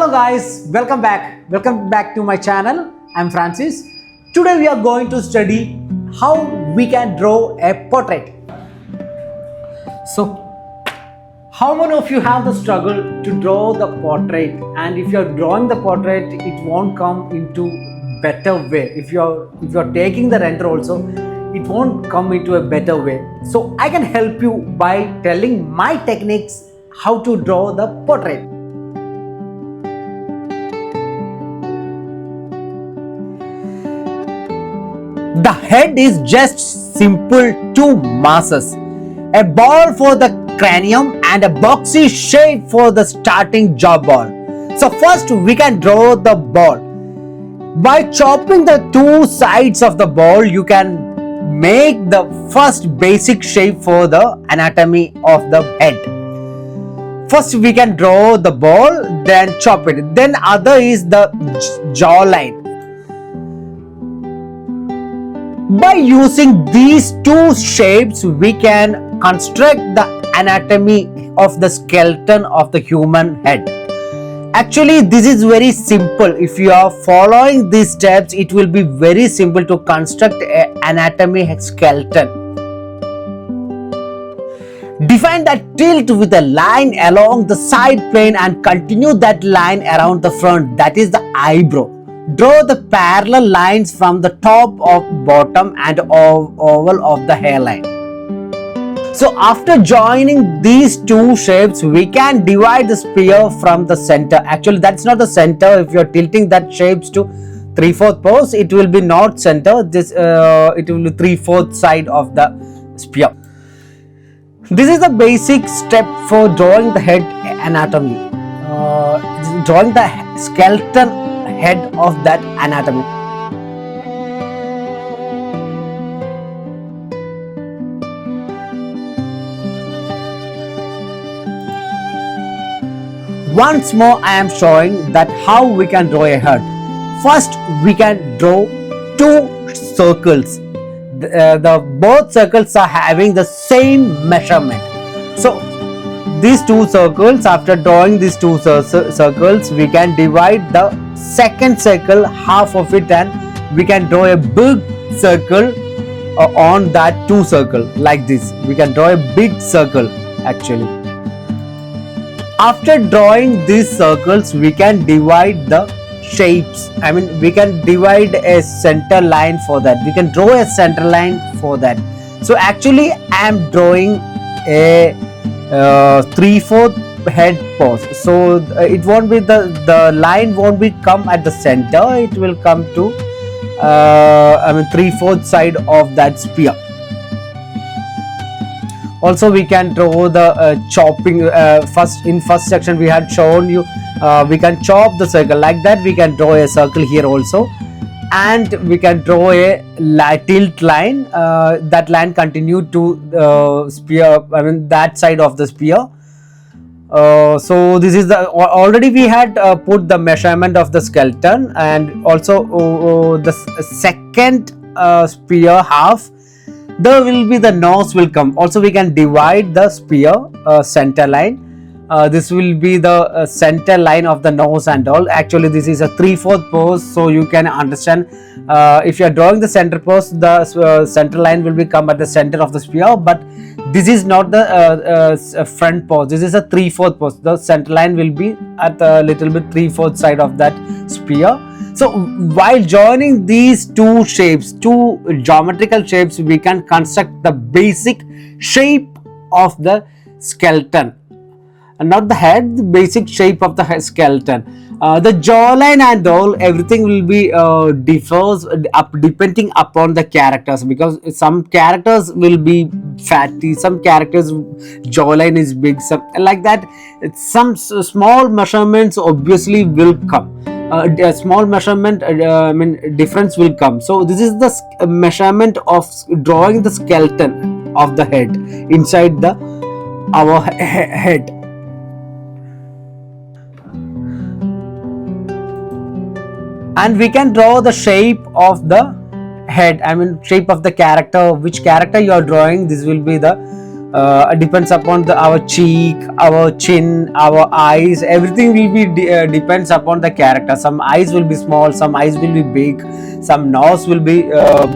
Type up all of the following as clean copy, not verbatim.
Hello guys, welcome back to my channel. I'm Francis. Today we are going to study how we can draw a portrait. So how many of you have the struggle to draw the portrait, and if you're drawing the portrait it won't come into better way. If you're taking the render also, it won't come into a better way. So I can help you by telling my techniques how to draw the portrait. The head is just simple two masses, a ball for the cranium and a boxy shape for the starting jawbone. So first we can draw the ball. By chopping the two sides of the ball, you can make the first basic shape for the anatomy of the head. First we can draw the ball, then chop it. Then other is the jawline. By using these two shapes, we can construct the anatomy of the skeleton of the human head. Actually, this is very simple. If you are following these steps, it will be very simple to construct an anatomy skeleton. Define that tilt with a line along the side plane and continue that line around the front, that is the eyebrow. Draw the parallel lines from the top of bottom and oval of the hairline. So after joining these two shapes, we can divide the spear from the center. Actually, that's not the center. If you are tilting that shapes to 3/4 pose, it will be not center. It will be 3/4 side of the spear. This is the basic step for drawing the head anatomy. Drawing the skeleton head of that anatomy. Once more I am showing that how we can draw a head. First we can draw two circles. Both circles are having the same measurement. So these two circles, after drawing these two circles, we can divide the second circle, half of it, and we can draw a big circle on that two circle like this. We can draw a big circle actually. After drawing these circles, we can divide the shapes. We can divide a center line for that. We can draw a center line for that. So actually I am drawing a 3/4 head pose. So it won't be the line won't be come at the center. It will come to 3/4 side of that spear. Also we can draw the chopping. First section we had shown you we can chop the circle like that. We can draw a circle here also, and we can draw a tilt line. That line continue to spear, that side of the spear. So this is the already we had put the measurement of the skeleton, and also the second spear half, there will be the nose will come. Also we can divide the spear center line. This will be the center line of the nose and all. Actually this is a 3/4 pose, so you can understand if you are drawing the center pose, the center line will be come at the center of the spear, but this is not the front pose. This is a 3/4 pose. The center line will be at a little bit 3/4 side of that spear. So while joining these two shapes, two geometrical shapes, we can construct the basic shape of the skeleton. Not the head, the basic shape of the skeleton. The jawline and all, everything will be differs depending upon the characters, because some characters will be fatty, some characters jawline is big, some like that. Some small measurements obviously will come. A small measurement difference will come. So this is the measurement of drawing the skeleton of the head inside our head. And we can draw the shape of the head, shape of the character, which character you are drawing. This will be the depends upon our cheek, our chin, our eyes. Everything will be depends upon the character. Some eyes will be small, some eyes will be big, some nose will be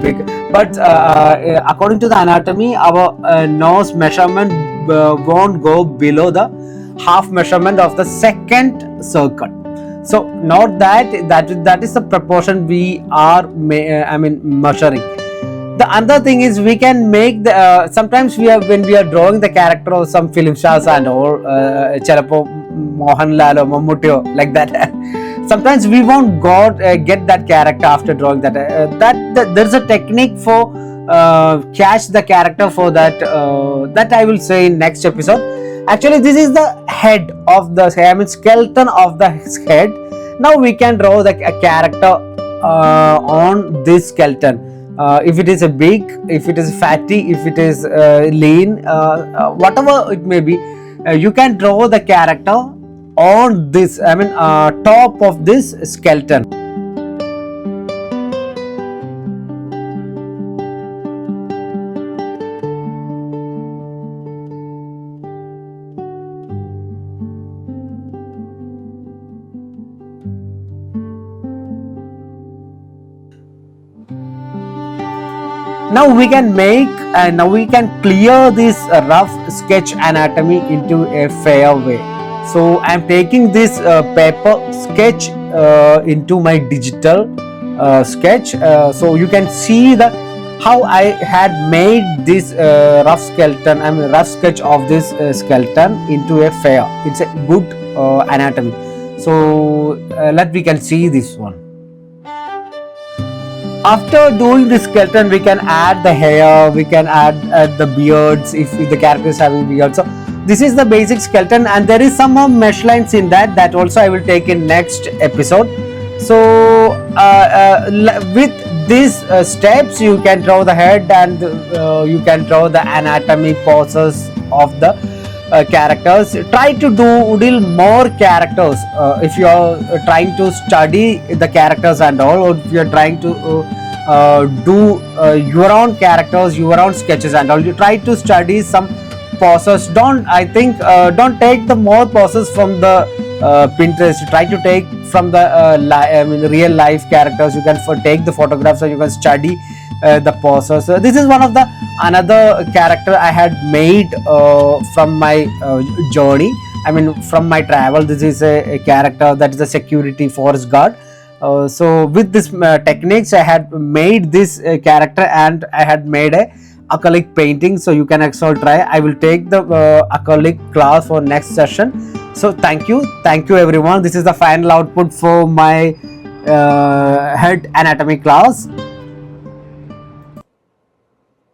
big. But according to the anatomy, our nose measurement won't go below the half measurement of the second circle. So note that is the proportion we are measuring. The other thing is, we can make the sometimes when we are drawing the character of some film stars and all, Chalapo Mohanlal or Mammootty, like that. Sometimes we won't get that character after drawing that. There's a technique for catch the character for that. That I will say in next episode. Actually, this is the head of the skeleton of the head. Now we can draw the character on this skeleton. If it is a big, if it is fatty, if it is lean, whatever it may be, you can draw the character on this, top of this skeleton. Now we can make and now we can clear this rough sketch anatomy into a fair way. So I am taking this paper sketch into my digital sketch, so you can see how I had made this rough sketch of this skeleton into a fair. It's a good anatomy. So we can see this one. After doing the skeleton, we can add the hair, we can add the beards if the character is having beard. So this is the basic skeleton, and there is some more mesh lines in that also I will take in next episode. So with these steps, you can draw the head, and you can draw the anatomy poses of the characters. Try to do little more characters if you are trying to study the characters and all, or if you are trying to do your own characters, your own sketches and all. You try to study some poses. Don't take the more poses from the Pinterest. Try to take from the real life characters. You can take the photographs, or you can study the poses. This is one of the another character I had made from my journey. From my travel. This is a character that is a security force guard. So with this techniques, I had made this character, and I had made a acrylic painting. So you can actually try. I will take the acrylic class for next session. So thank you everyone. This is the final output for my head anatomy class.